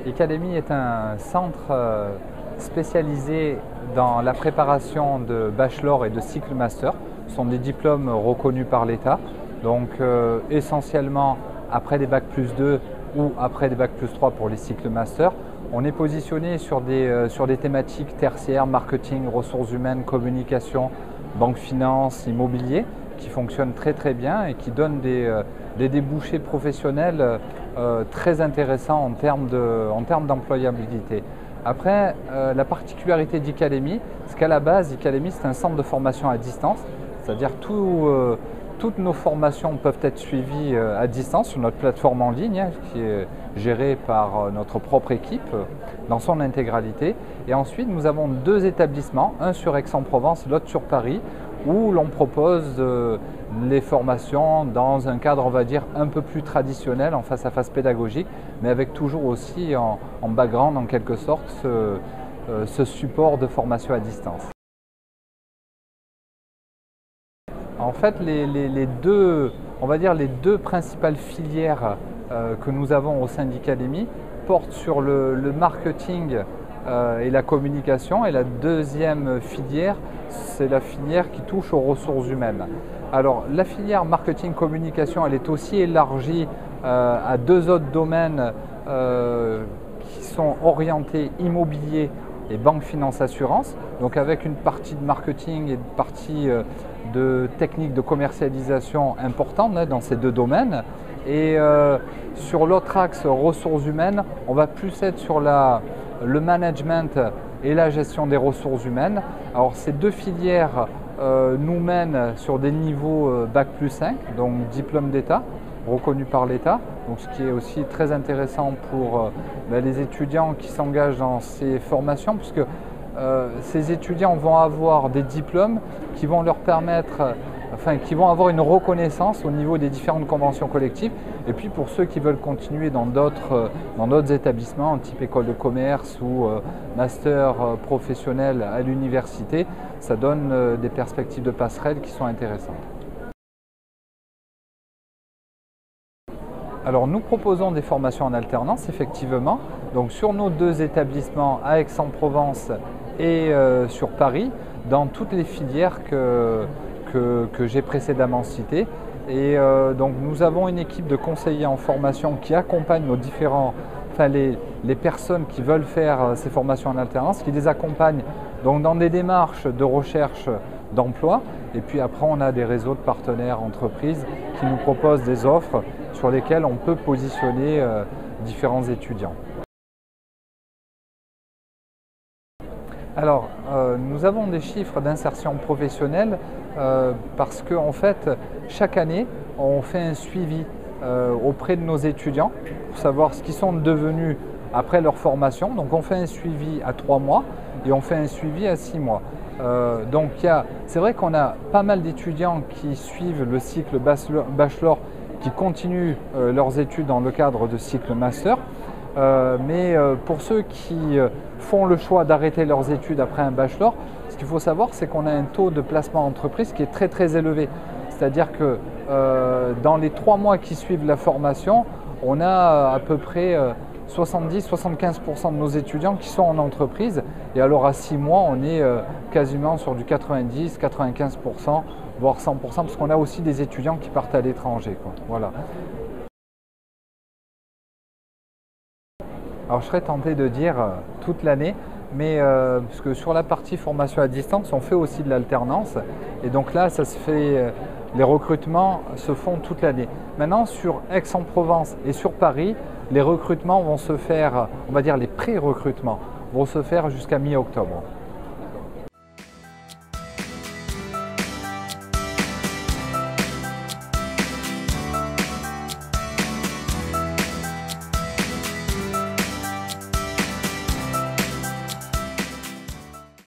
Ecademy est un centre spécialisé dans la préparation de bachelor et de cycle master. Ce sont des diplômes reconnus par l'État, donc essentiellement après des Bac plus 2 ou après des Bac plus 3 pour les cycles master. On est positionné sur des thématiques tertiaires, marketing, ressources humaines, communication, banque, finance, immobilier, qui fonctionnent très bien et qui donnent des débouchés professionnels très intéressants en termes d'employabilité. Après, la particularité d'Ecademy, c'est qu'à la base, Ecademy, c'est un centre de formation à distance, c'est-à-dire toutes nos formations peuvent être suivies à distance sur notre plateforme en ligne, qui est gérée par notre propre équipe dans son intégralité. Et ensuite, nous avons deux établissements, un sur Aix-en-Provence, l'autre sur Paris, où l'on propose les formations dans un cadre, on va dire, un peu plus traditionnel, en face-à-face pédagogique, mais avec toujours aussi en background, en quelque sorte, ce support de formation à distance. En fait, les deux principales filières que nous avons au sein d'Ecademy portent sur le marketing et la communication, et la deuxième filière, c'est la filière qui touche aux ressources humaines. Alors, la filière marketing-communication, elle est aussi élargie à deux autres domaines qui sont orientés immobilier et banque, finance, assurance, donc avec une partie de marketing et une partie de technique de commercialisation importante dans ces deux domaines. Et sur l'autre axe ressources humaines, on va plus être sur le management et la gestion des ressources humaines. Alors ces deux filières nous mènent sur des niveaux Bac plus 5, donc diplôme d'État, reconnu par l'État, donc ce qui est aussi très intéressant pour les étudiants qui s'engagent dans ces formations, puisque ces étudiants vont avoir des diplômes qui vont leur permettre, qui vont avoir une reconnaissance au niveau des différentes conventions collectives. Et puis pour ceux qui veulent continuer dans d'autres établissements, type école de commerce ou master professionnel à l'université, ça donne des perspectives de passerelle qui sont intéressantes. Alors nous proposons des formations en alternance, effectivement, donc sur nos deux établissements à Aix-en-Provence et sur Paris, dans toutes les filières que j'ai précédemment citées. Et donc nous avons une équipe de conseillers en formation qui accompagne les personnes qui veulent faire ces formations en alternance, qui les accompagnent donc dans des démarches de recherche d'emploi. Et puis après, on a des réseaux de partenaires entreprises qui nous proposent des offres sur lesquelles on peut positionner différents étudiants. Alors, nous avons des chiffres d'insertion professionnelle parce qu'en fait, chaque année, on fait un suivi auprès de nos étudiants pour savoir ce qu'ils sont devenus après leur formation. Donc, on fait un suivi à 3 mois et on fait un suivi à 6 mois. Donc, c'est vrai qu'on a pas mal d'étudiants qui suivent le cycle bachelor, qui continuent leurs études dans le cadre de cycle master. Mais pour ceux qui font le choix d'arrêter leurs études après un bachelor, ce qu'il faut savoir, c'est qu'on a un taux de placement entreprise qui est très élevé. C'est-à-dire que dans les 3 mois qui suivent la formation, on a à peu près 70-75% de nos étudiants qui sont en entreprise. Et alors à 6 mois, on est quasiment sur du 90-95%, voire 100%, parce qu'on a aussi des étudiants qui partent à l'étranger. Voilà. Alors je serais tenté de dire toute l'année, mais parce que sur la partie formation à distance, on fait aussi de l'alternance. Et donc là, ça se fait, les recrutements se font toute l'année. Maintenant, sur Aix-en-Provence et sur Paris, les recrutements vont se faire, on va dire les pré-recrutements, vont se faire jusqu'à mi-octobre.